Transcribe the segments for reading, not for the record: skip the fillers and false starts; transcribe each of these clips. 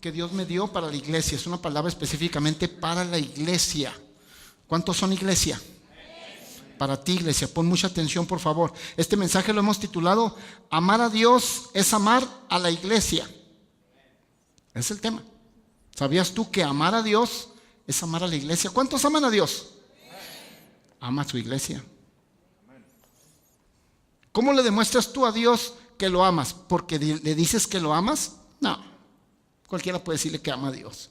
que Dios me dio para la iglesia. Es una palabra específicamente para la iglesia. ¿Cuántos son iglesia? Para ti, iglesia. Pon mucha atención, por favor. Este mensaje lo hemos titulado: amar a Dios es amar a la iglesia. Ese es el tema. ¿Sabías tú que amar a Dios es amar a la iglesia? ¿Cuántos aman a Dios? Ama a su iglesia. ¿Cómo le demuestras tú a Dios que lo amas? ¿Porque le dices que lo amas? No. Cualquiera puede decirle que ama a Dios.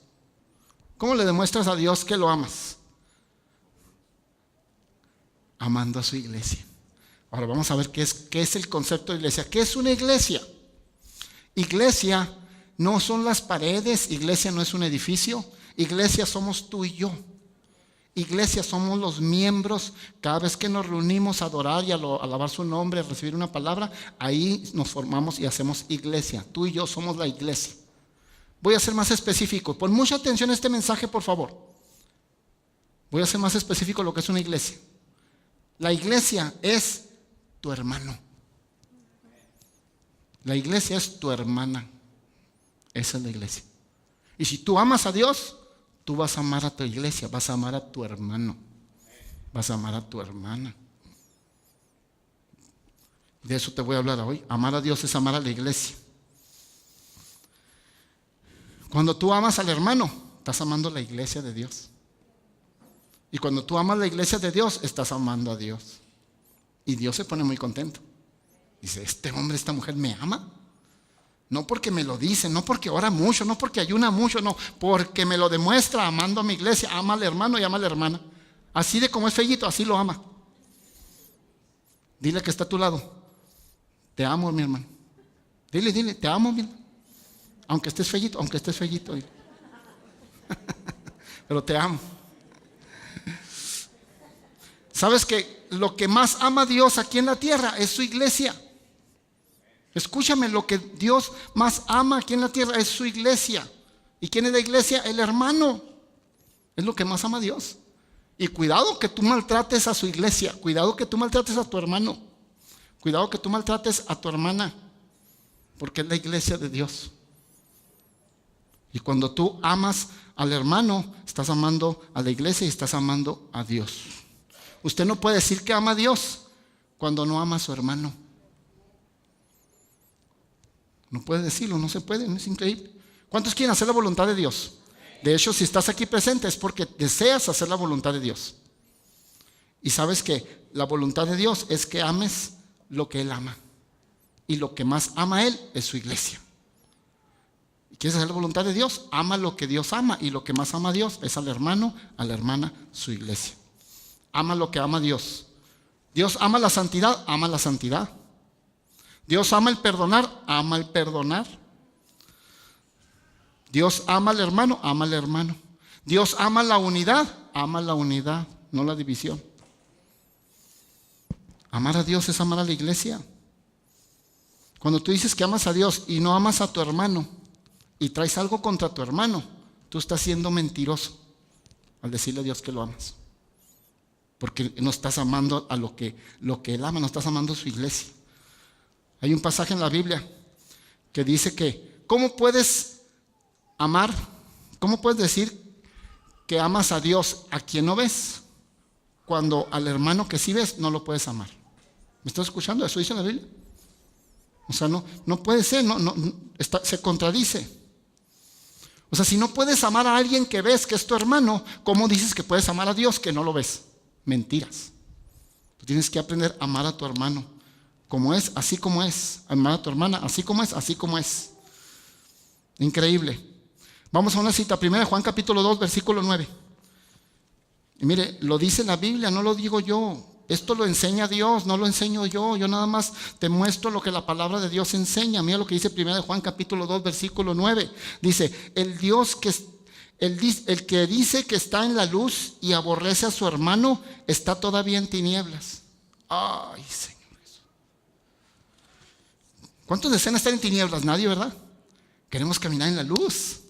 ¿Cómo le demuestras a Dios que lo amas? Amando a su iglesia. Ahora vamos a ver qué es el concepto de iglesia. ¿Qué es una iglesia? Iglesia no son las paredes, iglesia no es un edificio, iglesia somos tú y yo. Iglesia somos los miembros. Cada vez que nos reunimos a adorar y a alabar su nombre, a recibir una palabra, ahí nos formamos y hacemos iglesia. Tú y yo somos la iglesia. Voy a ser más específico. Pon mucha atención a este mensaje, por favor. Voy a ser más específico lo que es una iglesia. La iglesia es tu hermano. La iglesia es tu hermana. Esa es la iglesia. Y si tú amas a Dios, tú vas a amar a tu iglesia, vas a amar a tu hermano, vas a amar a tu hermana. De eso te voy a hablar hoy. Amar a Dios es amar a la iglesia. Cuando tú amas al hermano, estás amando la iglesia de Dios. Y cuando tú amas la iglesia de Dios, estás amando a Dios. Y Dios se pone muy contento. Dice, este hombre, esta mujer me ama. No porque me lo dice, no porque ora mucho, no porque ayuna mucho, no, porque me lo demuestra amando a mi iglesia. Ama al hermano y ama a la hermana. Así de como es fellito, así lo ama. Dile que está a tu lado: te amo, mi hermano. Dile, te amo, mi hermano. Aunque estés fellito. Pero te amo. ¿Sabes que lo que más ama a Dios aquí en la tierra es su iglesia? Escúchame, lo que Dios más ama aquí en la tierra es su iglesia. ¿Y quién es la iglesia? El hermano. Es lo que más ama a Dios. Y cuidado que tú maltrates a su iglesia. Cuidado que tú maltrates a tu hermano. Cuidado que tú maltrates a tu hermana. Porque es la iglesia de Dios. Y cuando tú amas al hermano, estás amando a la iglesia y estás amando a Dios. Usted no puede decir que ama a Dios cuando no ama a su hermano. No puede decirlo, no se puede, es increíble. ¿Cuántos quieren hacer la voluntad de Dios? De hecho, si estás aquí presente es porque deseas hacer la voluntad de Dios. Y sabes que la voluntad de Dios es que ames lo que Él ama. Y lo que más ama a Él es su iglesia. ¿Y quieres hacer la voluntad de Dios? Ama lo que Dios ama. Y lo que más ama a Dios es al hermano, a la hermana, su iglesia. Ama lo que ama a Dios. Dios ama la santidad, ama la santidad. Dios ama el perdonar, ama el perdonar. Dios ama al hermano, ama al hermano. Dios ama la unidad, no la división. Amar a Dios es amar a la iglesia. Cuando tú dices que amas a Dios y no amas a tu hermano y traes algo contra tu hermano, tú estás siendo mentiroso al decirle a Dios que lo amas. Porque no estás amando a lo que Él ama, no estás amando a su iglesia. Hay un pasaje en la Biblia que dice que ¿cómo puedes amar? ¿Cómo puedes decir que amas a Dios a quien no ves, cuando al hermano que sí ves no lo puedes amar? ¿Me estás escuchando? Eso dice la Biblia. O sea, no puede ser, se contradice. O sea, si no puedes amar a alguien que ves que es tu hermano, ¿cómo dices que puedes amar a Dios que no lo ves? Mentiras. Tú tienes que aprender a amar a tu hermano como es, así como es. Amar a tu hermana, así como es, así como es. Increíble. Vamos a una cita. 1 Juan capítulo 2, versículo 9. Y mire, lo dice la Biblia, no lo digo yo. Esto lo enseña Dios, no lo enseño yo. Yo nada más te muestro lo que la palabra de Dios enseña. Mira lo que dice 1 Juan capítulo 2, versículo 9. Dice, el que dice que está en la luz y aborrece a su hermano, está todavía en tinieblas. Ay, Señor. ¿Cuántos desean estar en tinieblas? Nadie, ¿verdad? Queremos caminar en la luz.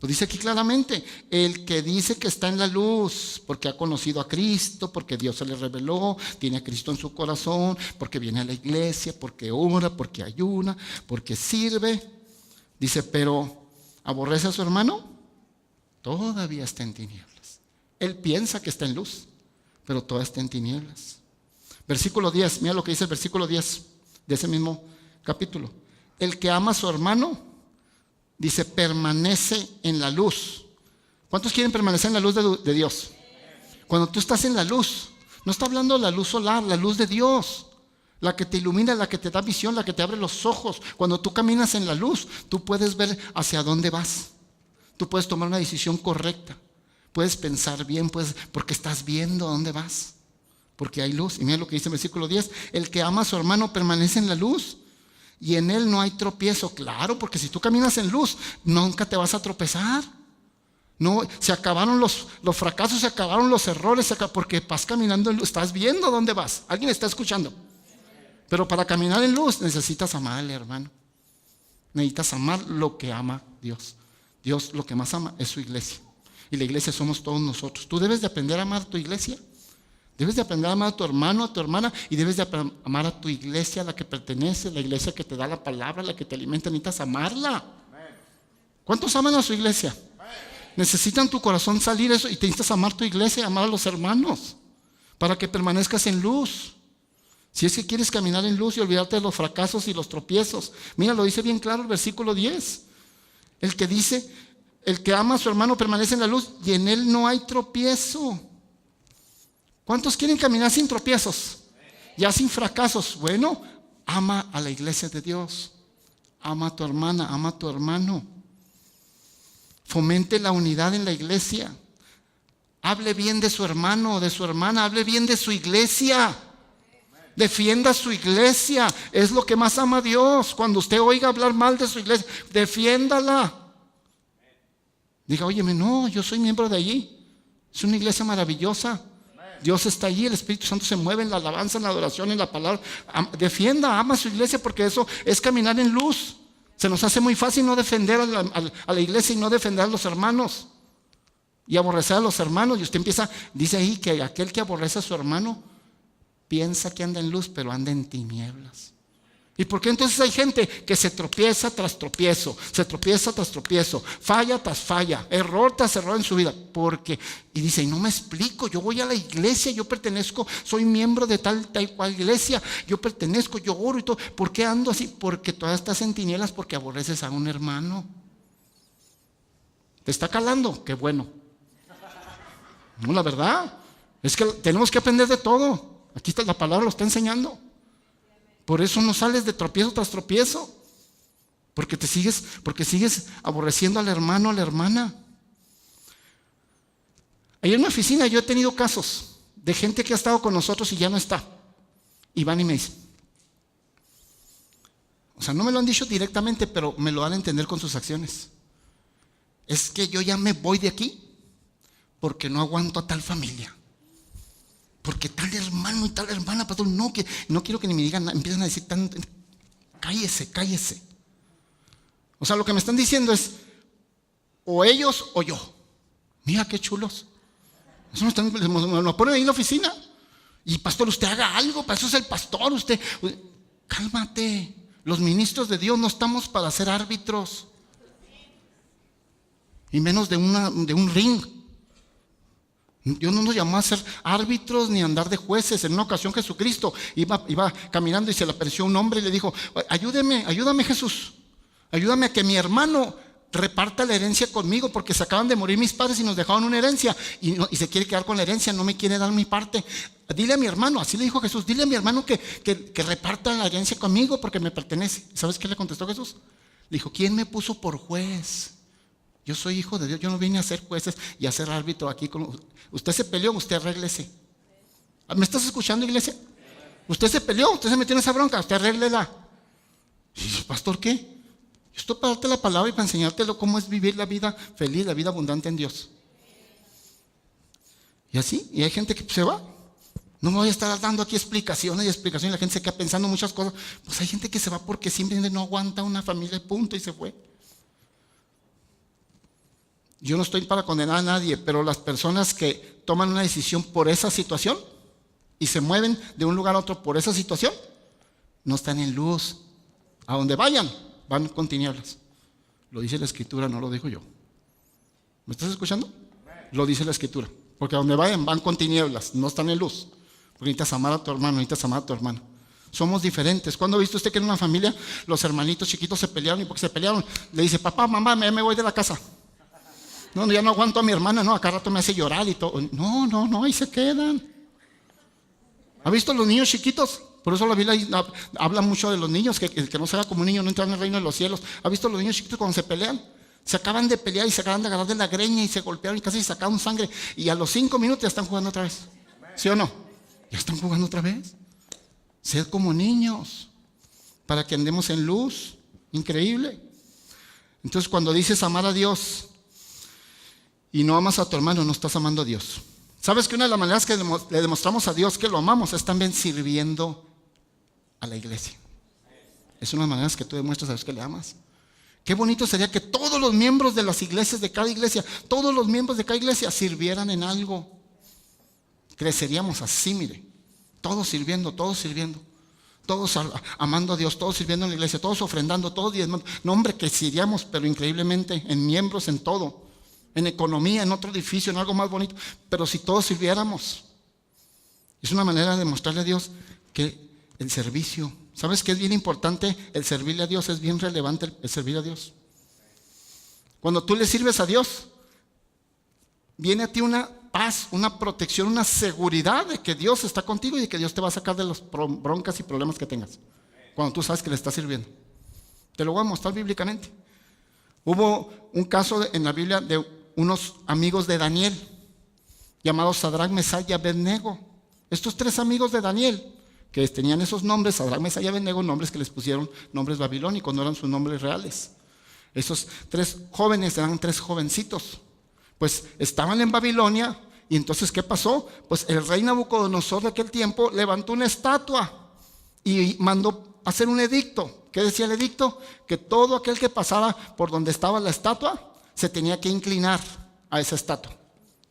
Lo dice aquí claramente. El que dice que está en la luz porque ha conocido a Cristo, porque Dios se le reveló, tiene a Cristo en su corazón, porque viene a la iglesia, porque ora, porque ayuna, porque sirve. Dice, pero aborrece a su hermano, todavía está en tinieblas. Él piensa que está en luz, pero todavía está en tinieblas. Versículo 10, mira lo que dice el versículo 10 de ese mismo capítulo. El que ama a su hermano, dice, permanece en la luz. ¿Cuántos quieren permanecer en la luz de Dios? Cuando tú estás en la luz, no está hablando de la luz solar, la luz de Dios, la que te ilumina, la que te da visión, la que te abre los ojos. Cuando tú caminas en la luz, tú puedes ver hacia dónde vas. Tú puedes tomar una decisión correcta. Puedes pensar bien, porque estás viendo a dónde vas. Porque hay luz. Y mira lo que dice el versículo 10. El que ama a su hermano permanece en la luz y en él no hay tropiezo. Claro, porque si tú caminas en luz, nunca te vas a tropezar. No, se acabaron los fracasos, se acabaron los errores, porque vas caminando en luz, estás viendo dónde vas. ¿Alguien está escuchando? Pero para caminar en luz necesitas amar al hermano. Necesitas amar lo que ama Dios. Dios lo que más ama es su iglesia. Y la iglesia somos todos nosotros. Tú debes de aprender a amar a tu iglesia. Debes de aprender a amar a tu hermano, a tu hermana. Y debes de amar a tu iglesia, a la que pertenece, la iglesia que te da la palabra, la que te alimenta. Necesitas amarla. ¿Cuántos aman a su iglesia? Necesitan tu corazón salir eso y te necesitas amar tu iglesia, amar a los hermanos, para que permanezcas en luz. Si es que quieres caminar en luz y olvidarte de los fracasos y los tropiezos. Mira, lo dice bien claro el versículo 10. El que dice, el que ama a su hermano permanece en la luz y en él no hay tropiezo. ¿Cuántos quieren caminar sin tropiezos? Ya sin fracasos. Bueno, ama a la iglesia de Dios. Ama a tu hermana, ama a tu hermano. Fomente la unidad en la iglesia. Hable bien de su hermano o de su hermana. Hable bien de su iglesia. Defienda su iglesia. Es lo que más ama a Dios. Cuando usted oiga hablar mal de su iglesia, defiéndala. Diga, óyeme, no, yo soy miembro de allí. Es una iglesia maravillosa. Dios está allí, el Espíritu Santo se mueve en la alabanza, en la adoración, en la palabra. Defienda, ama a su iglesia, porque eso es caminar en luz. Se nos hace muy fácil no defender a la iglesia y no defender a los hermanos y aborrecer a los hermanos. Y usted empieza, dice ahí que aquel que aborrece a su hermano piensa que anda en luz, pero anda en tinieblas. ¿Y por qué entonces hay gente que se tropieza tras tropiezo, se tropieza tras tropiezo, falla tras falla, error tras error en su vida? Porque, y dice, y no me explico, yo voy a la iglesia, yo pertenezco, soy miembro de tal cual iglesia, yo pertenezco, yo oro y todo. ¿Por qué ando así? Porque todavía estás en tinieblas, porque aborreces a un hermano. ¿Te está calando? Qué bueno. No, la verdad es que tenemos que aprender de todo. Aquí está, la palabra lo está enseñando. Por eso no sales de tropiezo tras tropiezo, porque sigues aborreciendo al hermano, a la hermana. Ahí en mi oficina yo he tenido casos de gente que ha estado con nosotros y ya no está. Y van y me dicen, o sea, no me lo han dicho directamente, pero me lo dan a entender con sus acciones. Es que yo ya me voy de aquí porque no aguanto a tal familia. Porque tal hermano y tal hermana, pastor, no quiero que ni me digan nada. Empiezan a decir tanto, cállese. O sea, lo que me están diciendo es, o ellos o yo. Mira qué chulos. Eso me lo ponen ahí en la oficina. Y pastor, usted haga algo, para eso es el pastor, usted. Cálmate. Los ministros de Dios no estamos para ser árbitros. Y menos de un ring. Dios no nos llamó a ser árbitros ni a andar de jueces. En una ocasión Jesucristo iba caminando y se le apareció un hombre y le dijo, ayúdame Jesús, ayúdame a que mi hermano reparta la herencia conmigo, porque se acaban de morir mis padres y nos dejaron una herencia y se quiere quedar con la herencia, no me quiere dar mi parte. Dile a mi hermano, así le dijo Jesús, dile a mi hermano que reparta la herencia conmigo porque me pertenece. ¿Sabes qué le contestó Jesús? Le dijo, ¿quién me puso por juez? Yo soy hijo de Dios, yo no vine a ser jueces y a ser árbitro aquí. Usted se peleó, usted arréglese. ¿Me estás escuchando, iglesia? Usted se peleó, usted se metió en esa bronca, usted arréglela. Y dice, pastor, ¿qué? Yo estoy para darte la palabra y para enseñártelo cómo es vivir la vida feliz, la vida abundante en Dios. Y así, y hay gente que se va. No me voy a estar dando aquí explicaciones y la gente se queda pensando muchas cosas. Pues hay gente que se va porque simplemente no aguanta una familia, punto, y se fue. Yo no estoy para condenar a nadie, pero las personas que toman una decisión por esa situación y se mueven de un lugar a otro por esa situación, no están en luz. A donde vayan, van con tinieblas. Lo dice la Escritura, no lo digo yo. ¿Me estás escuchando? Lo dice la Escritura. Porque a donde vayan, van con tinieblas, no están en luz. Porque necesitas amar a tu hermano, necesitas amar a tu hermana. Somos diferentes. ¿Cuándo ha visto usted que en una familia los hermanitos chiquitos se pelearon? Y porque se pelearon, le dice, papá, mamá, me voy de la casa. No, ya no aguanto a mi hermana, no, acá rato me hace llorar y todo. No, ahí se quedan. ¿Ha visto los niños chiquitos? Por eso la Biblia habla mucho de los niños, que no sea como un niño no entra en el reino de los cielos. ¿Ha visto los niños chiquitos cuando se pelean? Se acaban de pelear y se acaban de agarrar de la greña y se golpearon y casi sacaron sangre. Y a los 5 minutos ya están jugando otra vez. ¿Sí o no? Ya están jugando otra vez. Sed como niños, para que andemos en luz. Increíble. Entonces cuando dices amar a Dios y no amas a tu hermano, no estás amando a Dios. ¿Sabes que una de las maneras que le demostramos a Dios que lo amamos es también sirviendo a la iglesia? Es una de las maneras que tú demuestras a Dios que le amas. Qué bonito sería que todos los miembros de las iglesias, de cada iglesia, todos los miembros de cada iglesia sirvieran en algo. Creceríamos así, mire. Todos sirviendo, todos amando a Dios, todos sirviendo en la iglesia, todos ofrendando, todos diezmando. No, hombre, que sirviéramos, pero increíblemente, en miembros, en todo. En economía, en otro edificio, en algo más bonito. Pero si todos sirviéramos, es una manera de mostrarle a Dios que el servicio, ¿sabes qué es bien importante? El servirle a Dios, es bien relevante el servir a Dios. Cuando tú le sirves a Dios, viene a ti una paz, una protección, una seguridad de que Dios está contigo y de que Dios te va a sacar de las broncas y problemas que tengas. Cuando tú sabes que le estás sirviendo. Te lo voy a mostrar bíblicamente. Hubo un caso en la Biblia de unos amigos de Daniel, llamados Sadrach, Mesach y Abednego. Estos 3 amigos de Daniel, que tenían esos nombres, Sadrach, Mesach y Abednego, nombres que les pusieron nombres babilónicos, no eran sus nombres reales. Esos 3 jóvenes eran 3 jovencitos. Pues estaban en Babilonia y entonces ¿qué pasó? Pues el rey Nabucodonosor de aquel tiempo levantó una estatua y mandó hacer un edicto. ¿Qué decía el edicto? Que todo aquel que pasara por donde estaba la estatua se tenía que inclinar a esa estatua.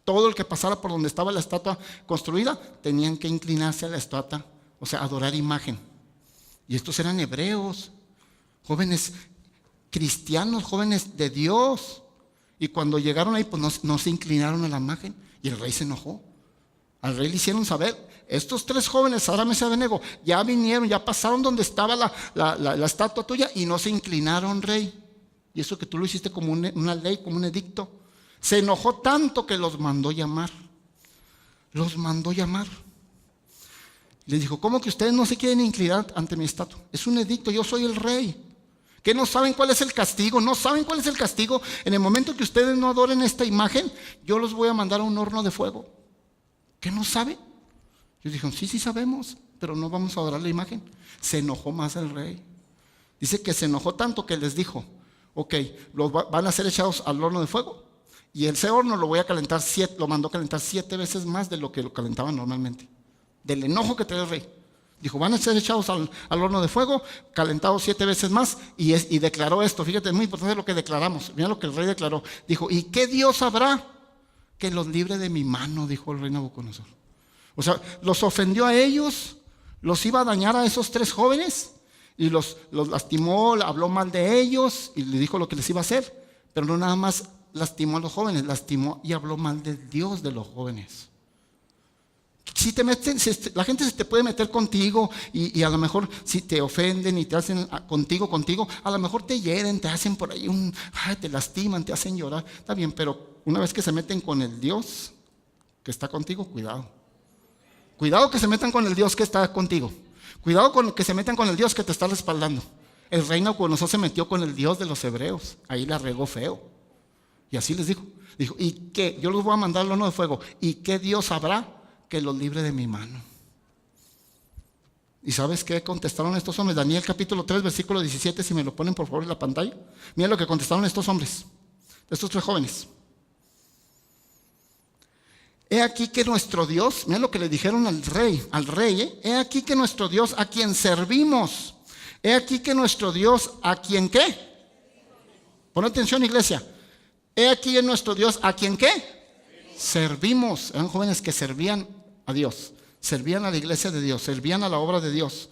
Todo el que pasara por donde estaba la estatua construida tenían que inclinarse a la estatua, o sea, adorar imagen. Y estos eran hebreos, jóvenes cristianos, jóvenes de Dios. Y cuando llegaron ahí, pues no se inclinaron a la imagen. Y el rey se enojó. Al rey le hicieron saber, estos 3 jóvenes, Sadrach, Mesach y Abednego, ya vinieron, ya pasaron donde estaba la estatua tuya y no se inclinaron, rey. Y eso que tú lo hiciste como una ley, como un edicto. Se enojó tanto que los mandó llamar. Los mandó llamar. Les dijo, ¿cómo que ustedes no se quieren inclinar ante mi estatua? Es un edicto, yo soy el rey. ¿Que no saben cuál es el castigo? ¿No saben cuál es el castigo? En el momento que ustedes no adoren esta imagen, yo los voy a mandar a un horno de fuego. ¿Que no saben? Ellos dijeron, sí sabemos, pero no vamos a adorar la imagen. Se enojó más el rey. Dice que se enojó tanto que les dijo, ok, van a ser echados al horno de fuego. Y ese horno lo voy a calentar lo mandó a calentar 7 veces más de lo que lo calentaban normalmente. Del enojo que tenía el rey. Dijo, van a ser echados al horno de fuego, calentados 7 veces más, y declaró esto. Fíjate, es muy importante lo que declaramos. Mira lo que el rey declaró. Dijo, ¿y qué Dios habrá que los libre de mi mano? Dijo el rey Nabucodonosor. O sea, los ofendió a ellos, los iba a dañar a esos 3 jóvenes, y los lastimó, habló mal de ellos, y le dijo lo que les iba a hacer. Pero no nada más lastimó a los jóvenes, lastimó y habló mal del Dios de los jóvenes. Si la gente se te puede meter contigo y a lo mejor si te ofenden y te hacen contigo, a lo mejor te hieren, te hacen por ahí te lastiman, te hacen llorar, está bien, pero una vez que se meten con el Dios que está contigo, cuidado. Cuidado que se metan con el Dios que está contigo. Cuidado con que se metan con el Dios que te está respaldando. El rey Nabucodonosor se metió con el Dios de los hebreos, ahí la regó feo. Y así les dijo, ¿y qué? Yo los voy a mandar al horno de fuego. ¿Y qué Dios habrá que los libre de mi mano? ¿Y sabes qué contestaron estos hombres? Daniel capítulo 3, versículo 17, si me lo ponen por favor en la pantalla. Mira lo que contestaron estos hombres, estos 3 jóvenes. He aquí que nuestro Dios, mira lo que le dijeron al rey, he aquí que nuestro Dios a quien servimos, he aquí que nuestro Dios a quien ¿qué? Pon atención, iglesia. He aquí en nuestro Dios a quien ¿qué? Servimos. Eran jóvenes que servían a Dios, servían a la iglesia de Dios, servían a la obra de Dios.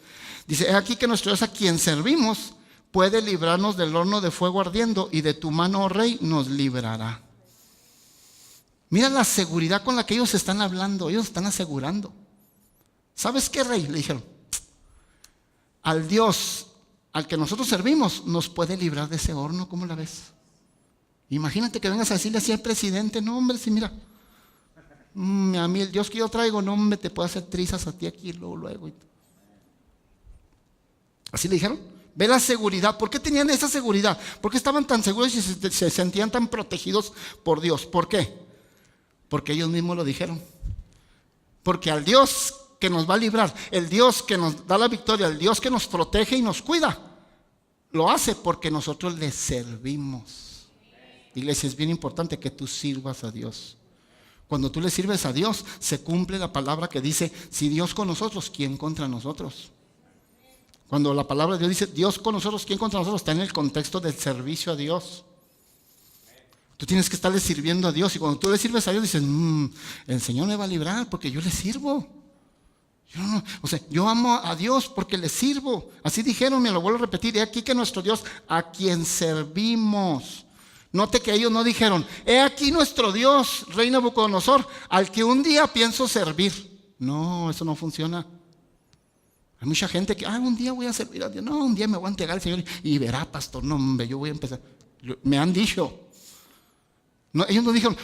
Dice, he aquí que nuestro Dios a quien servimos, puede librarnos del horno de fuego ardiendo, y de tu mano, oh rey, nos librará. Mira la seguridad con la que ellos están hablando, ellos están asegurando. ¿Sabes qué, rey? Le dijeron, al Dios al que nosotros servimos nos puede librar de ese horno. ¿Cómo la ves? Imagínate que vengas a decirle así al presidente, no hombre, sí, mira, a mí el Dios que yo traigo, no hombre, te puede hacer trizas a ti aquí luego. Así le dijeron. Ve la seguridad. ¿Por qué tenían esa seguridad? ¿Por qué estaban tan seguros y se sentían tan protegidos por Dios? ¿Por qué? Porque ellos mismos lo dijeron. Porque al Dios que nos va a librar, el Dios que nos da la victoria, el Dios que nos protege y nos cuida, lo hace porque nosotros le servimos. Iglesia, es bien importante que tú sirvas a Dios. Cuando tú le sirves a Dios, se cumple la palabra que dice, si Dios con nosotros, ¿quién contra nosotros? Cuando la palabra de Dios dice, Dios con nosotros, ¿quién contra nosotros? Está en el contexto del servicio a Dios. Tú tienes que estarle sirviendo a Dios. Y cuando tú le sirves a Dios, dices, el Señor me va a librar porque yo le sirvo. Yo amo a Dios porque le sirvo. Así dijeron, me lo vuelvo a repetir. He aquí que nuestro Dios, a quien servimos. Note que ellos no dijeron, he aquí nuestro Dios, rey Nabucodonosor, al que un día pienso servir. No, eso no funciona. Hay mucha gente que, un día voy a servir a Dios. No, un día me voy a entregar al Señor y verá, pastor, no, hombre, yo voy a empezar. Me han dicho. No, ellos no dijeron,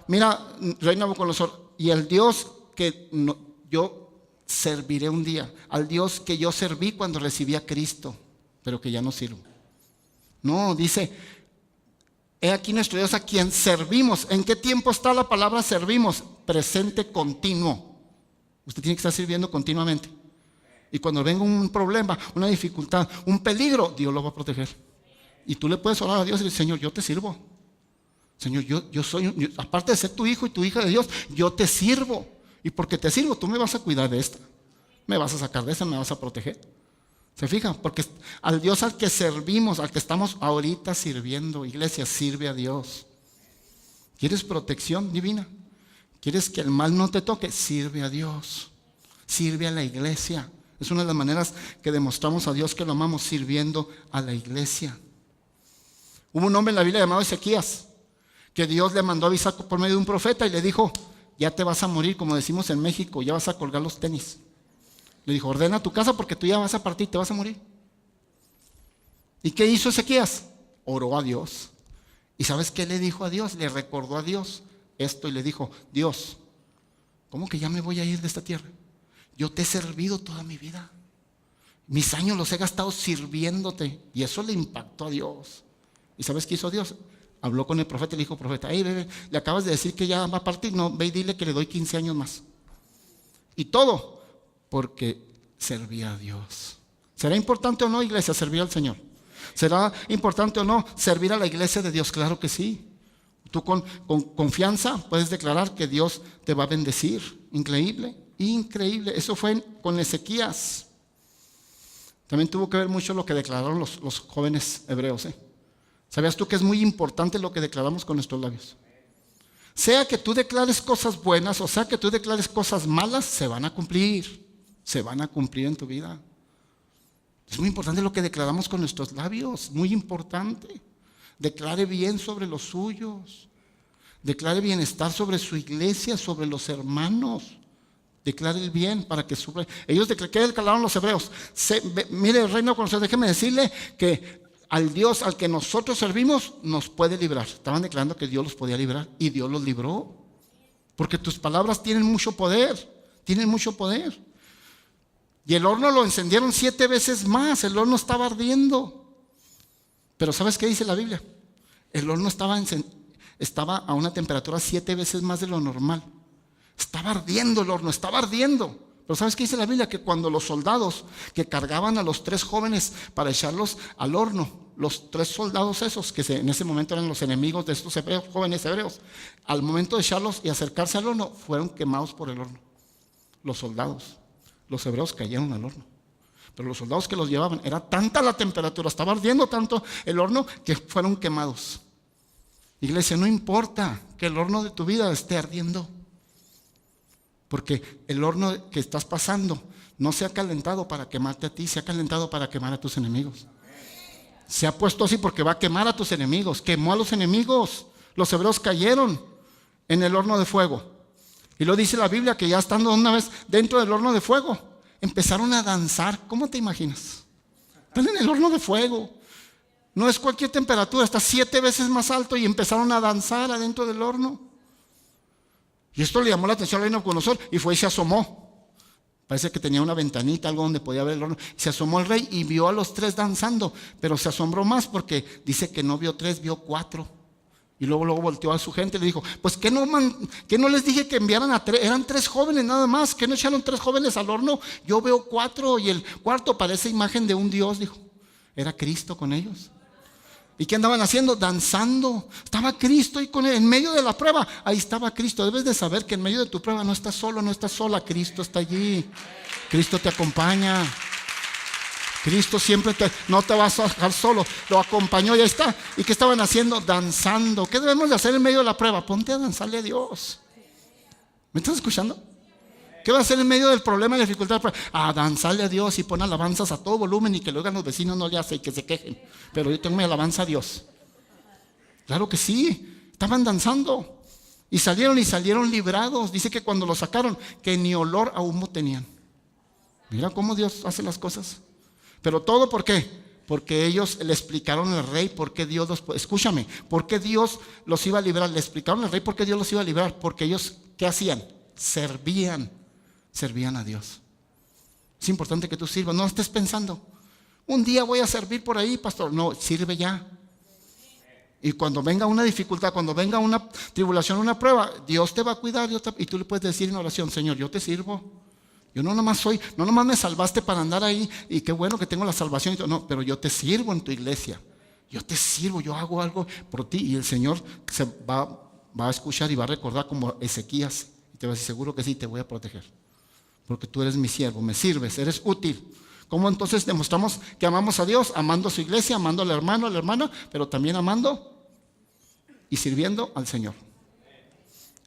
mira, rey Nabucodonosor, y el Dios que yo serviré un día, al Dios que yo serví cuando recibí a Cristo, pero que ya no sirvo. No, dice, he aquí nuestro Dios a quien servimos. ¿En qué tiempo está la palabra servimos? Presente continuo. Usted tiene que estar sirviendo continuamente. Y cuando venga un problema, una dificultad, un peligro, Dios lo va a proteger. Y tú le puedes orar a Dios y decir, Señor, yo te sirvo. Señor, yo soy, aparte de ser tu hijo y tu hija de Dios, yo te sirvo. Y porque te sirvo, tú me vas a cuidar de esta. Me vas a sacar de esta, me vas a proteger. ¿Se fijan? Porque al Dios al que servimos, al que estamos ahorita sirviendo, iglesia, sirve a Dios. ¿Quieres protección divina? ¿Quieres que el mal no te toque? Sirve a Dios. Sirve a la iglesia. Es una de las maneras que demostramos a Dios que lo amamos, sirviendo a la iglesia. Hubo un hombre en la Biblia llamado Ezequías, que Dios le mandó a avisar por medio de un profeta y le dijo, ya te vas a morir, como decimos en México, ya vas a colgar los tenis. Le dijo, ordena tu casa porque tú ya vas a partir, te vas a morir. ¿Y qué hizo Ezequías? Oró a Dios. ¿Y sabes qué le dijo a Dios? Le recordó a Dios esto y le dijo, Dios, ¿cómo que ya me voy a ir de esta tierra? Yo te he servido toda mi vida. Mis años los he gastado sirviéndote. Y eso le impactó a Dios. ¿Y sabes qué hizo Dios? Habló con el profeta y le dijo, profeta, hey, bebé, le acabas de decir que ya va a partir. No, ve y dile que le doy 15 años más. Y todo porque servía a Dios. ¿Será importante o no, iglesia, servir al Señor? ¿Será importante o no servir a la iglesia de Dios? Claro que sí. Tú con confianza puedes declarar que Dios te va a bendecir. Increíble. Increíble, eso fue con Ezequías. También tuvo que ver mucho lo que declararon los jóvenes hebreos. ¿Sabías tú que es muy importante lo que declaramos con nuestros labios? Sea que tú declares cosas buenas o sea que tú declares cosas malas, se van a cumplir en tu vida. Es muy importante lo que declaramos con nuestros labios, muy importante. Declare bien sobre los suyos, declare bienestar sobre su iglesia, sobre los hermanos. Declare el bien para que sufra. Ellos ¿qué declararon los hebreos? Mire, el reino conocido, déjeme decirle que al Dios al que nosotros servimos nos puede librar. Estaban declarando que Dios los podía librar y Dios los libró. Porque tus palabras tienen mucho poder. Tienen mucho poder. Y el horno lo encendieron 7 veces más. El horno estaba ardiendo. Pero ¿sabes qué dice la Biblia? El horno estaba a una temperatura 7 veces más de lo normal. Estaba ardiendo el horno, estaba ardiendo. Pero ¿sabes qué dice la Biblia? Que cuando los soldados que cargaban a los 3 jóvenes para echarlos al horno, los 3 soldados esos, que en ese momento eran los enemigos de estos hebreos, jóvenes hebreos, al momento de echarlos y acercarse al horno, fueron quemados por el horno. Los soldados, los hebreos cayeron al horno. Pero los soldados que los llevaban, era tanta la temperatura, estaba ardiendo tanto el horno que fueron quemados. Iglesia, no importa que el horno de tu vida esté ardiendo. Porque el horno que estás pasando no se ha calentado para quemarte a ti, se ha calentado para quemar a tus enemigos. Se ha puesto así porque va a quemar a tus enemigos. Quemó a los enemigos. Los hebreos cayeron en el horno de fuego. Y lo dice la Biblia que ya estando una vez dentro del horno de fuego, empezaron a danzar. ¿Cómo te imaginas? Están en el horno de fuego. No es cualquier temperatura, está 7 veces más alto y empezaron a danzar adentro del horno. Y esto le llamó la atención al rey Nabucodonosor y fue y se asomó. Parece que tenía una ventanita, algo donde podía ver el horno. Se asomó el rey y vio a los 3 danzando, pero se asombró más porque dice que no vio 3, vio 4. Y luego volteó a su gente y le dijo, pues ¿qué no les dije que enviaran a 3? Eran 3 jóvenes nada más, ¿qué no echaron 3 jóvenes al horno? Yo veo 4 y el cuarto parece imagen de un Dios, dijo. Era Cristo con ellos. ¿Y qué andaban haciendo? Danzando. Estaba Cristo y en medio de la prueba, ahí estaba Cristo. Debes de saber que en medio de tu prueba no estás solo, no estás sola. Cristo está allí. Cristo te acompaña. Cristo siempre no te vas a dejar solo. Lo acompañó y ahí está. ¿Y qué estaban haciendo? Danzando. ¿Qué debemos de hacer en medio de la prueba? Ponte a danzarle a Dios. ¿Me estás escuchando? ¿Qué va a hacer en medio del problema y la dificultad? A danzarle a Dios y pon alabanzas a todo volumen y que lo oigan los vecinos, no le hace y que se quejen. Pero yo tengo mi alabanza a Dios. Claro que sí, estaban danzando y salieron librados. Dice que cuando lo sacaron, que ni olor a humo tenían. Mira cómo Dios hace las cosas. Pero todo, ¿por qué? Porque ellos le explicaron al rey por qué Dios escúchame, por qué Dios los iba a librar. Le explicaron al rey por qué Dios los iba a librar. Porque ellos, ¿qué hacían? Servían a Dios. Es importante que tú sirvas. No estés pensando, un día voy a servir por ahí, pastor. No, sirve ya. Y cuando venga una dificultad, cuando venga una tribulación, una prueba, Dios te va a cuidar y tú le puedes decir en oración, Señor, yo te sirvo. Yo no nomás me salvaste para andar ahí y qué bueno que tengo la salvación y todo. No, pero yo te sirvo en tu iglesia. Yo te sirvo, yo hago algo por ti. Y el Señor se va a escuchar y va a recordar como Ezequías. Y te va a decir, seguro que sí, te voy a proteger. Porque tú eres mi siervo, me sirves, eres útil. ¿Cómo entonces demostramos que amamos a Dios? Amando a su iglesia, amando al hermano, a la hermana, pero también amando y sirviendo al Señor.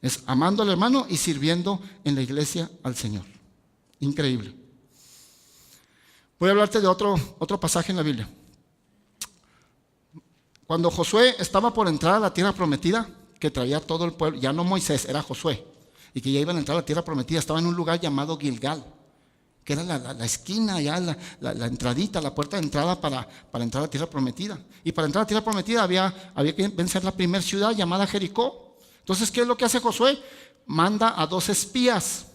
Es amando al hermano y sirviendo en la iglesia al Señor. Increíble. Voy a hablarte de otro pasaje en la Biblia. Cuando Josué estaba por entrar a la tierra prometida, que traía todo el pueblo, ya no Moisés, era Josué, y que ya iban a entrar a la tierra prometida, estaba en un lugar llamado Gilgal, que era la esquina, ya la entradita, la puerta de entrada para entrar a la tierra prometida. Y para entrar a la tierra prometida había que vencer la primera ciudad llamada Jericó. Entonces, ¿qué es lo que hace Josué? Manda a 2 espías.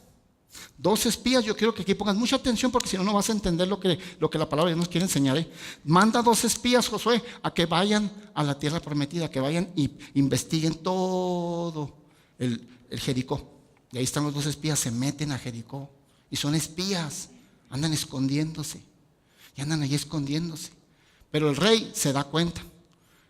2 espías, yo quiero que aquí pongas mucha atención porque si no, no vas a entender lo que la palabra de Dios nos quiere enseñar. Manda 2 espías, Josué, a que vayan a la tierra prometida, que vayan y investiguen todo el Jericó. Y ahí están los 2 espías, se meten a Jericó. Y son espías, andan escondiéndose. Y andan ahí escondiéndose. Pero el rey se da cuenta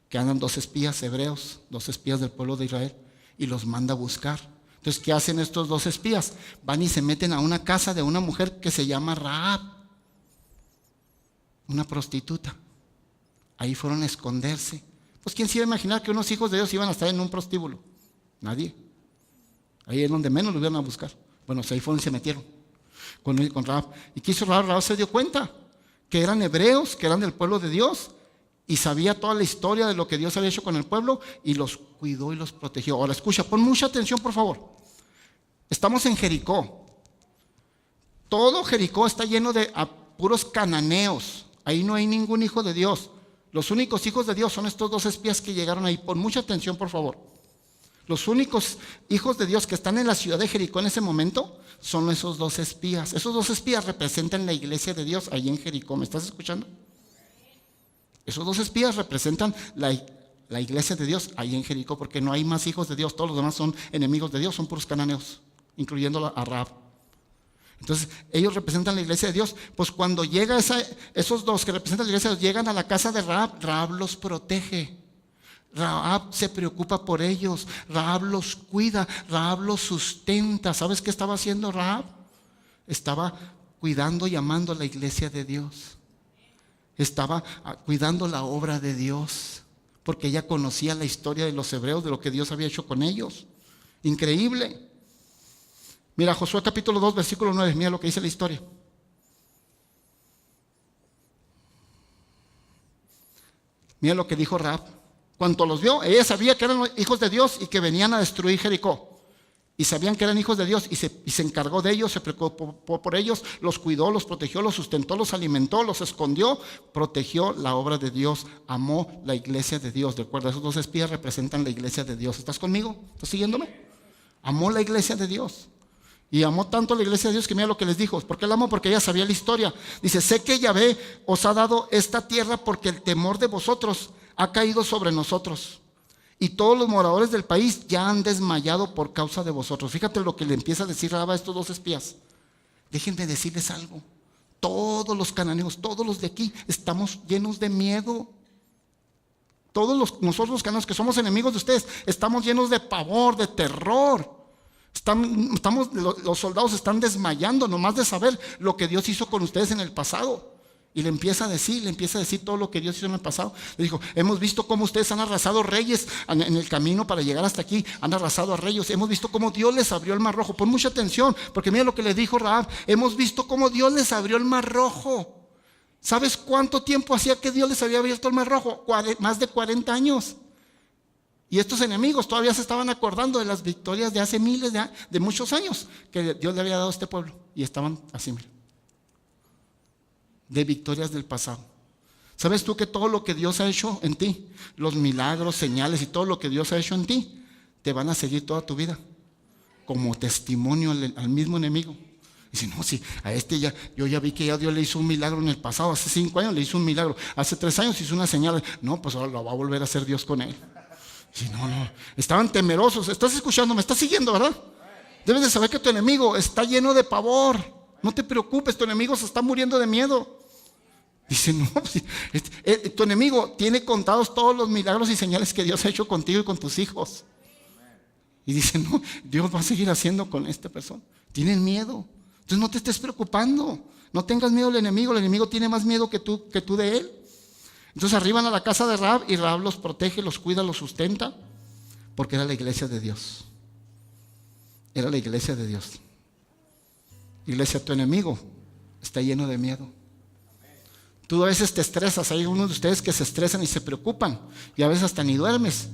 que andan 2 espías hebreos, 2 espías del pueblo de Israel, y los manda a buscar. Entonces, ¿qué hacen estos 2 espías? Van y se meten a una casa de una mujer que se llama Rahab, una prostituta. Ahí fueron a esconderse. Pues, ¿quién se iba a imaginar que unos hijos de Dios iban a estar en un prostíbulo? Nadie. Ahí es donde menos lo iban a buscar. Bueno, ahí fueron y se metieron con Rahab. ¿Y qué hizo Rahab? Rahab se dio cuenta que eran hebreos, que eran del pueblo de Dios, y sabía toda la historia de lo que Dios había hecho con el pueblo, y los cuidó y los protegió. Ahora escucha, pon mucha atención por favor. Estamos en Jericó. Todo Jericó está lleno de puros cananeos. Ahí no hay ningún hijo de Dios. Los únicos hijos de Dios son estos 2 espías que llegaron ahí. Pon mucha atención por favor. Los únicos hijos de Dios que están en la ciudad de Jericó en ese momento son esos 2 espías. Esos 2 espías representan la iglesia de Dios ahí en Jericó. ¿Me estás escuchando? Esos 2 espías representan la iglesia de Dios ahí en Jericó, porque no hay más hijos de Dios. Todos los demás son enemigos de Dios, son puros cananeos, incluyendo a Rahab. Entonces, ellos representan la iglesia de Dios. Pues cuando llega esos 2 que representan la iglesia de Dios, llegan a la casa de Rahab, Rahab los protege. Rahab se preocupa por ellos, Rahab los cuida, Rahab los sustenta. ¿Sabes qué estaba haciendo Rahab? Estaba cuidando y amando a la iglesia de Dios. Estaba cuidando la obra de Dios, porque ella conocía la historia de los hebreos, de lo que Dios había hecho con ellos. Increíble. Mira, Josué capítulo 2, versículo 9, mira lo que dice la historia. Mira lo que dijo Rahab. Cuando los vio, ella sabía que eran los hijos de Dios y que venían a destruir Jericó. Y sabían que eran hijos de Dios y se encargó de ellos, se preocupó por ellos, los cuidó, los protegió, los sustentó, los alimentó, los escondió, protegió la obra de Dios, amó la iglesia de Dios. Recuerda, esos 2 espías representan la iglesia de Dios. ¿Estás conmigo? ¿Estás siguiéndome? Amó la iglesia de Dios. Y amó tanto la iglesia de Dios que mira lo que les dijo. ¿Por qué la amó? Porque ella sabía la historia. Dice, sé que Yahvé os ha dado esta tierra porque el temor de vosotros ha caído sobre nosotros. Y todos los moradores del país ya han desmayado por causa de vosotros. Fíjate lo que le empieza a decir Rahab a estos 2 espías. Déjenme decirles algo. Todos los cananeos, todos los de aquí, estamos llenos de miedo. Nosotros los cananeos que somos enemigos de ustedes, estamos llenos de pavor, de terror. Los soldados están desmayando nomás de saber lo que Dios hizo con ustedes en el pasado. Y le empieza a decir todo lo que Dios hizo en el pasado. Le dijo, hemos visto cómo ustedes han arrasado reyes en el camino para llegar hasta aquí. Han arrasado a reyes. Hemos visto cómo Dios les abrió el mar rojo. Pon mucha atención, porque mira lo que le dijo Rahab. Hemos visto cómo Dios les abrió el mar rojo. ¿Sabes cuánto tiempo hacía que Dios les había abierto el mar rojo? Más de 40 años. Y estos enemigos todavía se estaban acordando de las victorias de hace miles de muchos años que Dios le había dado a este pueblo. Y estaban así, mira, de victorias del pasado. ¿Sabes tú que todo lo que Dios ha hecho en ti, los milagros, señales y todo lo que Dios ha hecho en ti, te van a seguir toda tu vida como testimonio al mismo enemigo? Dice, no, sí, a este yo ya vi que ya Dios le hizo un milagro en el pasado, hace 5 años le hizo un milagro, hace 3 años hizo una señal, no, pues ahora lo va a volver a hacer Dios con él. Dice, no, estaban temerosos. Estás escuchando, me estás siguiendo, ¿verdad? Debes de saber que tu enemigo está lleno de pavor. No te preocupes, tu enemigo se está muriendo de miedo. Dice, no, tu enemigo tiene contados todos los milagros y señales que Dios ha hecho contigo y con tus hijos. Y dice, no, Dios va a seguir haciendo con esta persona. Tienen miedo. Entonces no te estés preocupando. No tengas miedo al enemigo. El enemigo tiene más miedo que tú de él. Entonces arriban a la casa de Rahab y Rahab los protege, los cuida, los sustenta, porque era la iglesia de Dios. Era la iglesia de Dios. Iglesia, tu enemigo está lleno de miedo. Tú a veces te estresas. Hay algunos de ustedes que se estresan y se preocupan y a veces hasta ni duermes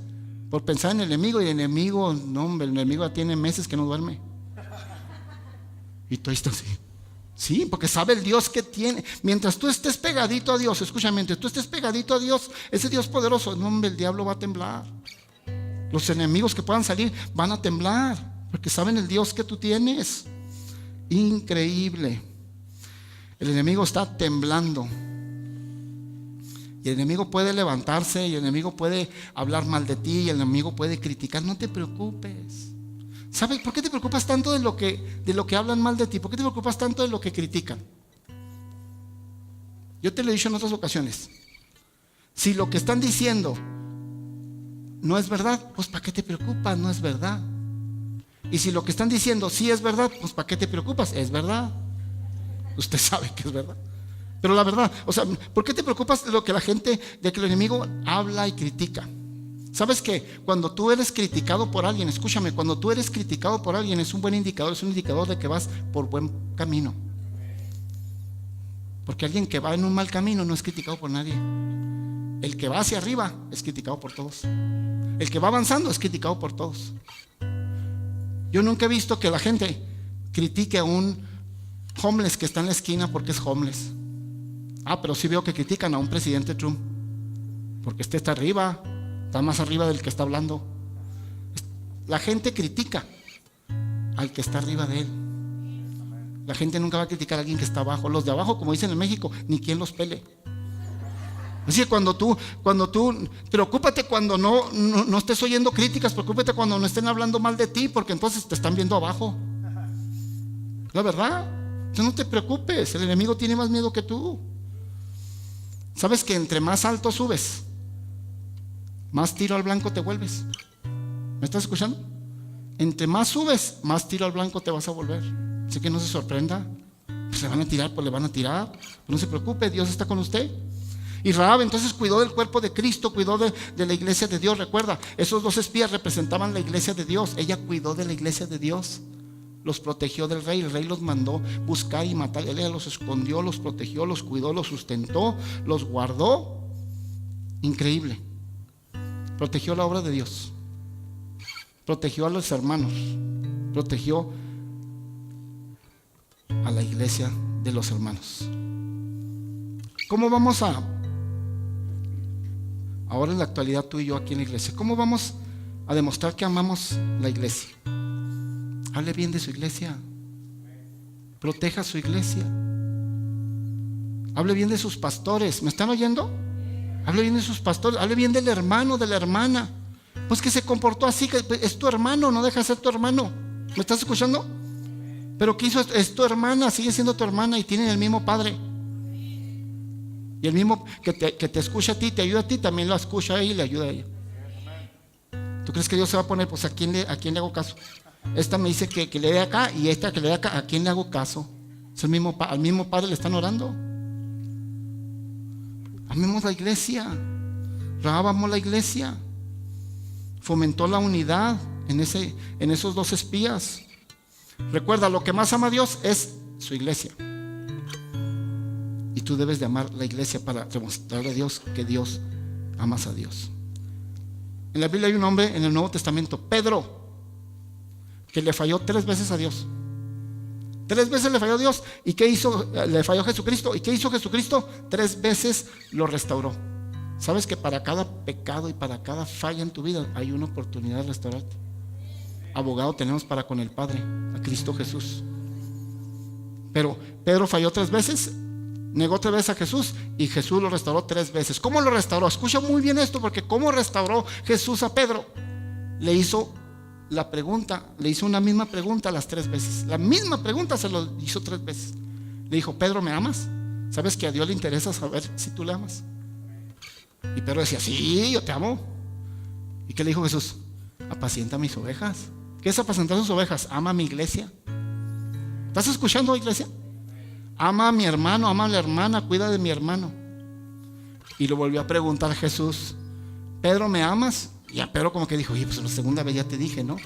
por pensar en el enemigo. Y el enemigo, no hombre, el enemigo ya tiene meses que no duerme. Y tú estás así. Sí, porque sabe el Dios que tiene. Mientras tú estés pegadito a Dios, escúchame, mientras tú estés pegadito a Dios, ese Dios poderoso, no hombre, el diablo va a temblar. Los enemigos que puedan salir van a temblar, porque saben el Dios que tú tienes. Increíble. El enemigo está temblando. Y el enemigo puede levantarse, y el enemigo puede hablar mal de ti, y el enemigo puede criticar. No te preocupes. ¿Sabes por qué te preocupas tanto de lo que hablan mal de ti? ¿Por qué te preocupas tanto de lo que critican? Yo te lo he dicho en otras ocasiones. Si lo que están diciendo no es verdad, pues ¿para qué te preocupas? No es verdad. Y si lo que están diciendo sí es verdad, pues ¿para qué te preocupas? Es verdad. Usted sabe que es verdad. Pero la verdad, o sea, ¿por qué te preocupas de lo que de que el enemigo habla y critica? ¿Sabes que cuando tú eres criticado por alguien, escúchame, cuando tú eres criticado por alguien es un buen indicador, es un indicador de que vas por buen camino? Porque alguien que va en un mal camino no es criticado por nadie. El que va hacia arriba es criticado por todos. El que va avanzando es criticado por todos. Yo nunca he visto que la gente critique a un homeless que está en la esquina porque es homeless. Pero sí veo que critican a un presidente Trump porque este está arriba, está más arriba del que está hablando. La gente critica al que está arriba de él. La gente nunca va a criticar a alguien que está abajo. Los de abajo, como dicen en México, ni quien los pele. Así que cuando tú, preocúpate cuando no estés oyendo críticas, preocúpate cuando no estén hablando mal de ti, porque entonces te están viendo abajo. La verdad. Entonces no te preocupes, el enemigo tiene más miedo que tú. ¿Sabes que entre más alto subes, más tiro al blanco te vuelves? ¿Me estás escuchando? Entre más subes, más tiro al blanco te vas a volver. Así que no se sorprenda. Pues le van a tirar, pues le van a tirar. Pero no se preocupe, Dios está con usted. Y Rahab entonces cuidó del cuerpo de Cristo, cuidó de la iglesia de Dios. Recuerda, esos 2 espías representaban la iglesia de Dios. Ella cuidó de la iglesia de Dios. Los protegió del rey. El rey los mandó buscar y matar. Ella los escondió, los protegió, los cuidó, los sustentó, los guardó. Increíble. Protegió la obra de Dios. Protegió a los hermanos. Protegió a la iglesia de los hermanos. ¿Cómo vamos ahora en la actualidad tú y yo aquí en la iglesia, cómo vamos a demostrar que amamos la iglesia? Hable bien de su iglesia. Proteja su iglesia. Hable bien de sus pastores. ¿Me están oyendo? Hable bien de sus pastores. Hable bien del hermano, de la hermana. Pues que se comportó así, que es tu hermano, no deja de ser tu hermano. ¿Me estás escuchando? Pero ¿qué hizo? Es tu hermana, sigue siendo tu hermana y tienen el mismo padre. Y el mismo que te escucha a ti, te ayuda a ti, también lo escucha a ella y le ayuda a ella. ¿Tú crees que Dios se va a poner, pues a quién le hago caso? Esta me dice que le dé acá y esta que le dé acá, ¿a quién le hago caso? Es al mismo Padre le están orando. Amemos la iglesia. Rahab amó la iglesia. Fomentó la unidad en esos dos espías. Recuerda, lo que más ama a Dios es su iglesia. Y tú debes de amar la iglesia para demostrarle a Dios que Dios amas a Dios. En la Biblia hay un hombre en el Nuevo Testamento, Pedro, que le falló 3 veces a Dios. 3 veces le falló a Dios. ¿Y qué hizo? Le falló a Jesucristo. ¿Y qué hizo Jesucristo? 3 veces lo restauró. ¿Sabes que para cada pecado y para cada falla en tu vida hay una oportunidad de restaurarte? Abogado tenemos para con el Padre, a Cristo Jesús. Pero Pedro falló 3 veces, negó 3 veces a Jesús y Jesús lo restauró 3 veces. ¿Cómo lo restauró? Escucha muy bien esto, porque ¿cómo restauró Jesús a Pedro? Le hizo la pregunta, le hizo una misma pregunta las 3 veces. La misma pregunta se lo hizo 3 veces. Le dijo: Pedro, ¿me amas? ¿Sabes que a Dios le interesa saber si tú le amas? Y Pedro decía: sí, yo te amo. ¿Y qué le dijo Jesús? Apacienta mis ovejas. ¿Qué es apacentar sus ovejas? Ama a mi iglesia. ¿Estás escuchando, iglesia? Ama a mi hermano, ama a la hermana, cuida de mi hermano. Y lo volvió a preguntar Jesús: Pedro, ¿me amas? Y a Pedro como que dijo: oye, pues la segunda vez ya te dije, ¿no?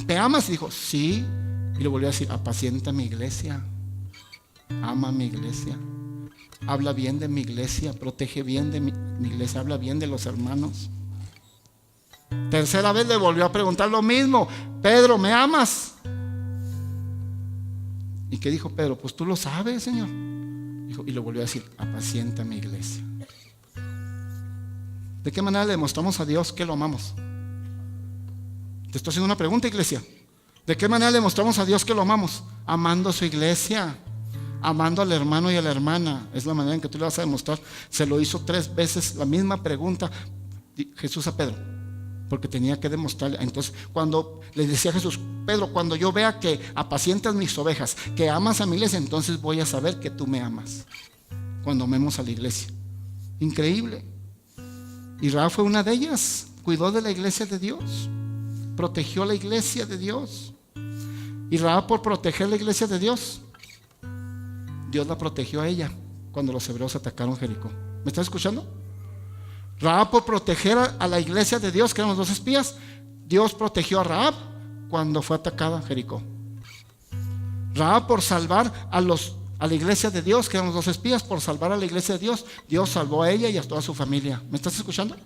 ¿Te amas? Y dijo: sí. Y le volvió a decir: apacienta mi iglesia. Ama a mi iglesia. Habla bien de mi iglesia. Protege bien de mi iglesia. Habla bien de los hermanos. Tercera vez le volvió a preguntar lo mismo: Pedro, ¿me amas? ¿Y qué dijo Pedro? Pues tú lo sabes, Señor. Dijo, y le volvió a decir: apacienta mi iglesia. ¿De qué manera le demostramos a Dios que lo amamos? Te estoy haciendo una pregunta, iglesia. ¿De qué manera le demostramos a Dios que lo amamos? Amando a su iglesia, amando al hermano y a la hermana. Es la manera en que tú le vas a demostrar. Se lo hizo 3 veces la misma pregunta Jesús a Pedro, porque tenía que demostrarle. Entonces, cuando le decía a Jesús: Pedro, cuando yo vea que apacientas mis ovejas, que amas a mi iglesia, entonces voy a saber que tú me amas. Cuando amemos a la iglesia. Increíble. Y Rahab fue una de ellas. Cuidó de la iglesia de Dios, protegió la iglesia de Dios. Y Rahab, por proteger la iglesia de Dios, Dios la protegió a ella cuando los hebreos atacaron Jericó. ¿Me estás escuchando? Rahab, por proteger a la iglesia de Dios, que eran los 2 espías, Dios protegió a Rahab cuando fue atacada Jericó. Rahab, por salvar a la iglesia de Dios, que eran los 2 espías, por salvar a la iglesia de Dios, Dios salvó a ella y a toda su familia. ¿Me estás escuchando?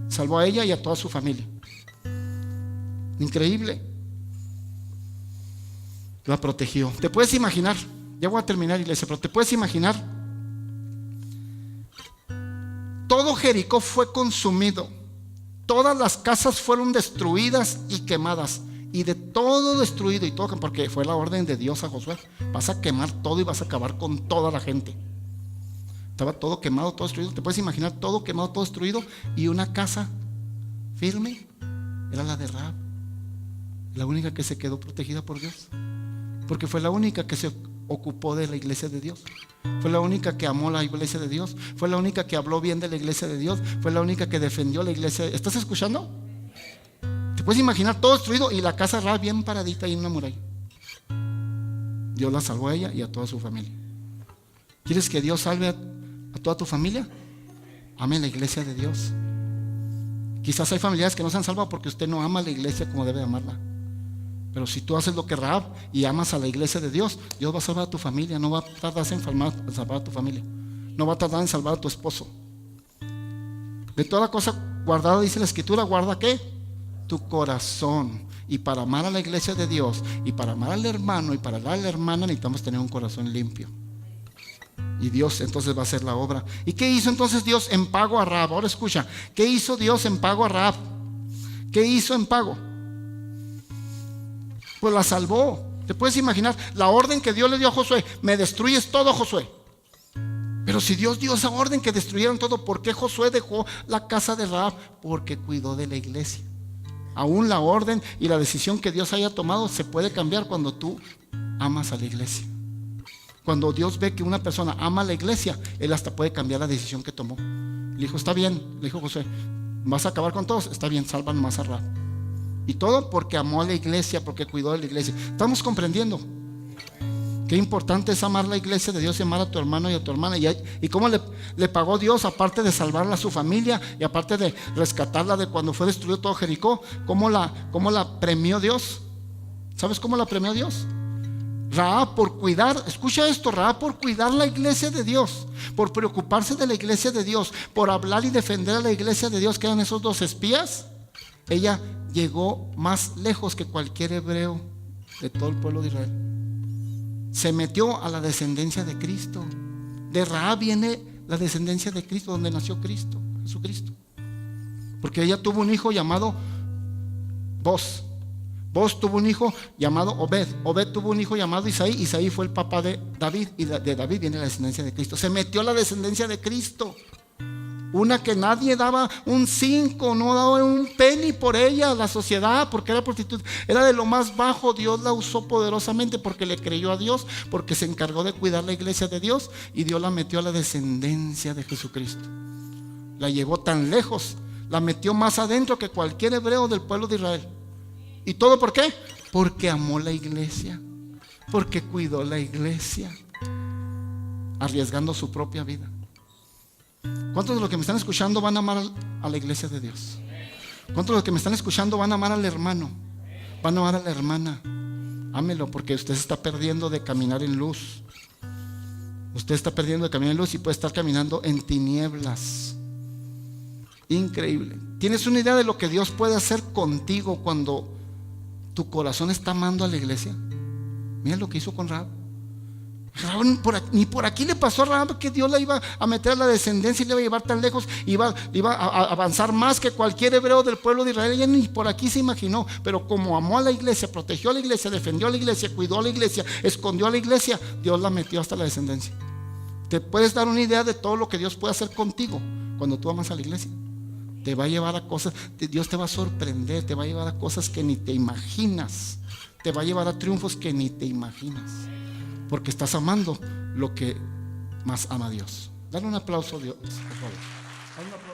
Salvó a ella y a toda su familia. Increíble. La protegió. ¿Te puedes imaginar? Ya voy a terminar, iglesia, pero ¿te puedes imaginar? Todo Jericó fue consumido. Todas las casas fueron destruidas y quemadas. Y de todo destruido y todo, porque fue la orden de Dios a Josué: vas a quemar todo y vas a acabar con toda la gente. Estaba todo quemado, todo destruido. ¿Te puedes imaginar? Todo quemado, todo destruido. Y una casa firme era la de Rahab, la única que se quedó protegida por Dios, porque fue la única que se ocupó de la iglesia de Dios. Fue la única que amó la iglesia de Dios. Fue la única que habló bien de la iglesia de Dios. Fue la única que defendió la iglesia. ¿Estás escuchando? ¿Te puedes imaginar? Todo destruido y la casa Rahab bien paradita ahí en una muralla. Dios la salvó a ella y a toda su familia. ¿Quieres que Dios salve a toda tu familia? Ame la iglesia de Dios. Quizás hay familiares que no se han salvado porque usted no ama a la iglesia como debe amarla. Pero si tú haces lo que Rahab y amas a la iglesia de Dios, Dios va a salvar a tu familia. No va a tardar en salvar a tu familia. No va a tardar en salvar a tu esposo. De toda cosa guardada, dice la Escritura, guarda ¿qué? Tu corazón. Y para amar a la iglesia de Dios, y para amar al hermano, y para amar a la hermana, necesitamos tener un corazón limpio. Y Dios entonces va a hacer la obra. ¿Y qué hizo entonces Dios en pago a Rahab? Ahora escucha, ¿qué hizo Dios en pago a Rahab? ¿Qué hizo en pago? Pues la salvó. ¿Te puedes imaginar la orden que Dios le dio a Josué? Me destruyes todo, Josué. Pero si Dios dio esa orden que destruyeran todo, ¿por qué Josué dejó la casa de Rahab? Porque cuidó de la iglesia. Aún la orden y la decisión que Dios haya tomado se puede cambiar cuando tú amas a la iglesia. Cuando Dios ve que una persona ama a la iglesia, Él hasta puede cambiar la decisión que tomó. Le dijo, está bien, le dijo Josué, ¿vas a acabar con todos? Está bien, salvan más a Rahab. Y todo porque amó a la iglesia, porque cuidó de la iglesia. ¿Estamos comprendiendo? Qué importante es amar la iglesia de Dios y amar a tu hermano y a tu hermana. Y cómo le pagó Dios, aparte de salvarla a su familia y aparte de rescatarla de cuando fue destruido todo Jericó, cómo la premió Dios. ¿Sabes cómo la premió Dios? Rahab por cuidar, escucha esto, Rahab por cuidar la iglesia de Dios, por preocuparse de la iglesia de Dios, por hablar y defender a la iglesia de Dios, que eran esos dos espías. Ella llegó más lejos que cualquier hebreo de todo el pueblo de Israel. Se metió a la descendencia de Cristo. De Rahab viene la descendencia de Cristo, donde nació Cristo, Jesucristo. Porque ella tuvo un hijo llamado Boz. Boz tuvo un hijo llamado Obed. Obed tuvo un hijo llamado Isaí. Isaí fue el papá de David. Y de David viene la descendencia de Cristo. Se metió a la descendencia de Cristo. Una que nadie daba un 5, no daba un penny por ella, la sociedad, porque era prostituta, era de lo más bajo. Dios la usó poderosamente porque le creyó a Dios, porque se encargó de cuidar la iglesia de Dios, y Dios la metió a la descendencia de Jesucristo. La llevó tan lejos, la metió más adentro que cualquier hebreo del pueblo de Israel. ¿Y todo por qué? Porque amó la iglesia, porque cuidó la iglesia, arriesgando su propia vida. ¿Cuántos de los que me están escuchando van a amar a la iglesia de Dios? ¿Cuántos de los que me están escuchando van a amar al hermano? Van a amar a la hermana. Ámelo, porque usted se está perdiendo de caminar en luz. Usted está perdiendo de caminar en luz y puede estar caminando en tinieblas. Increíble. ¿Tienes una idea de lo que Dios puede hacer contigo cuando tu corazón está amando a la iglesia? Mira lo que hizo con Rahab. Ni por aquí le pasó a Rahab que Dios la iba a meter a la descendencia y le iba a llevar tan lejos, iba a avanzar más que cualquier hebreo del pueblo de Israel. Ella ni por aquí se imaginó, pero como amó a la iglesia, protegió a la iglesia, defendió a la iglesia, cuidó a la iglesia, escondió a la iglesia, Dios la metió hasta la descendencia. ¿Te puedes dar una idea de todo lo que Dios puede hacer contigo cuando tú amas a la iglesia? Te va a llevar a cosas, Dios te va a sorprender, te va a llevar a cosas que ni te imaginas, te va a llevar a triunfos que ni te imaginas. Porque estás amando lo que más ama Dios. Dale un aplauso a Dios, por favor. Dale un aplauso.